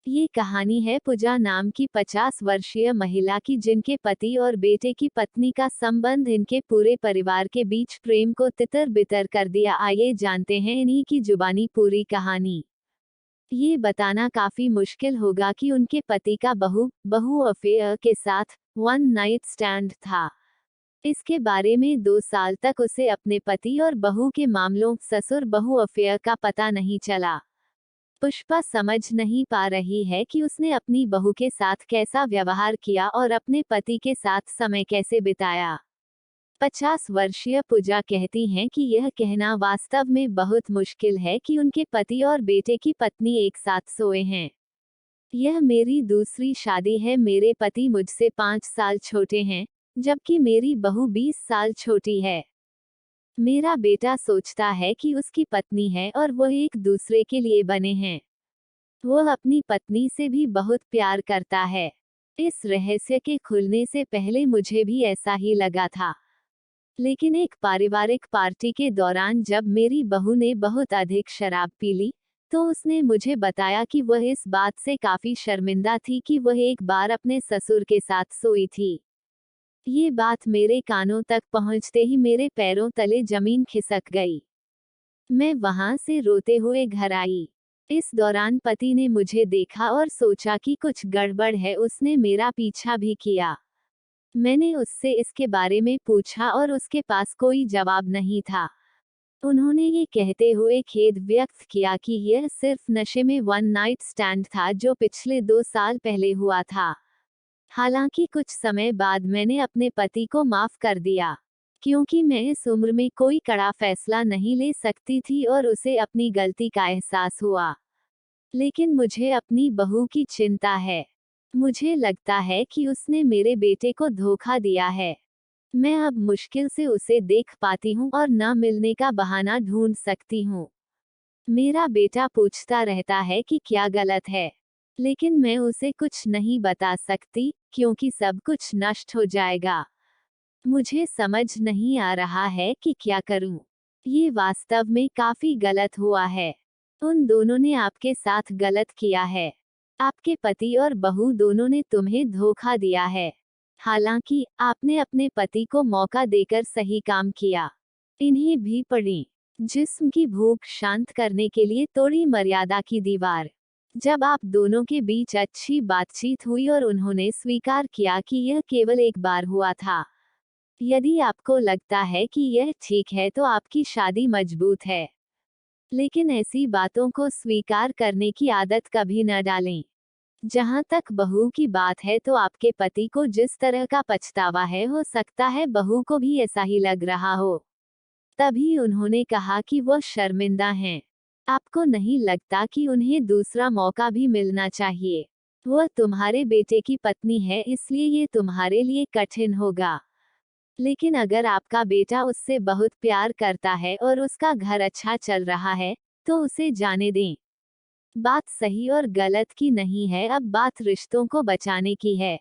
ये कहानी है पूजा नाम की 50 वर्षीय महिला की, जिनके पति और बेटे की पत्नी का संबंध इनके पूरे परिवार के बीच प्रेम को तितर बितर कर दिया। आइए जानते हैं इन्हीं की जुबानी पूरी कहानी। ये बताना काफी मुश्किल होगा कि उनके पति का बहु अफेयर के साथ वन नाइट स्टैंड था। इसके बारे में 2 साल तक उसे अपने पति और बहू के मामलों ससुर बहु अफेयर का पता नहीं चला। पुष्पा समझ नहीं पा रही है कि उसने अपनी बहू के साथ कैसा व्यवहार किया और अपने पति के साथ समय कैसे बिताया। 50 वर्षीय पूजा कहती हैं कि यह कहना वास्तव में बहुत मुश्किल है कि उनके पति और बेटे की पत्नी एक साथ सोए हैं। यह मेरी दूसरी शादी है। मेरे पति मुझसे 5 साल छोटे हैं, जबकि मेरी बहू 20 साल छोटी है। मेरा बेटा सोचता है कि उसकी पत्नी है और वह एक दूसरे के लिए बने हैं। वह अपनी पत्नी से भी बहुत प्यार करता है। इस रहस्य के खुलने से पहले मुझे भी ऐसा ही लगा था, लेकिन एक पारिवारिक पार्टी के दौरान जब मेरी बहू ने बहुत अधिक शराब पी ली, तो उसने मुझे बताया कि वह इस बात से काफी शर्मिंदा थी कि वह एक बार अपने ससुर के साथ सोई थी। ये बात मेरे कानों तक पहुंचते ही मेरे पैरों तले जमीन खिसक गई। मैं वहां से रोते हुए घर आई। इस दौरान पति ने मुझे देखा और सोचा कि कुछ गड़बड़ है। उसने मेरा पीछा भी किया। मैंने उससे इसके बारे में पूछा और उसके पास कोई जवाब नहीं था। उन्होंने ये कहते हुए खेद व्यक्त किया कि यह सिर्फ नशे में वन नाइट स्टैंड था जो पिछले 2 साल पहले हुआ था। हालांकि कुछ समय बाद मैंने अपने पति को माफ कर दिया, क्योंकि मैं इस उम्र में कोई कड़ा फैसला नहीं ले सकती थी और उसे अपनी गलती का एहसास हुआ। लेकिन मुझे अपनी बहू की चिंता है। मुझे लगता है कि उसने मेरे बेटे को धोखा दिया है। मैं अब मुश्किल से उसे देख पाती हूँ और न मिलने का बहाना ढूंढ सकती हूँ। मेरा बेटा पूछता रहता है कि क्या गलत है, लेकिन मैं उसे कुछ नहीं बता सकती, क्योंकि सब कुछ नष्ट हो जाएगा। मुझे समझ नहीं आ रहा है कि क्या करूं। ये वास्तव में काफी गलत हुआ है। उन दोनों ने आपके साथ गलत किया है। आपके पति और बहू दोनों ने तुम्हें धोखा दिया है। हालांकि आपने अपने पति को मौका देकर सही काम किया। इन्हें भी पढ़ी। जिस्म की भूख शांत करने के लिए तोड़ी मर्यादा की दीवार। जब आप दोनों के बीच अच्छी बातचीत हुई और उन्होंने स्वीकार किया कि यह केवल एक बार हुआ था। यदि आपको लगता है कि यह ठीक है तो आपकी शादी मजबूत है। लेकिन ऐसी बातों को स्वीकार करने की आदत कभी न डालें। जहां तक बहू की बात है तो आपके पति को जिस तरह का पछतावा है, हो सकता है बहू को भी ऐसा ही लग रहा हो। तभी उन्होंने कहा कि वह शर्मिंदा हैं। आपको नहीं लगता कि उन्हें दूसरा मौका भी मिलना चाहिए? वह तुम्हारे बेटे की पत्नी है, इसलिए ये तुम्हारे लिए कठिन होगा। लेकिन अगर आपका बेटा उससे बहुत प्यार करता है और उसका घर अच्छा चल रहा है, तो उसे जाने दें। बात सही और गलत की नहीं है, अब बात रिश्तों को बचाने की है।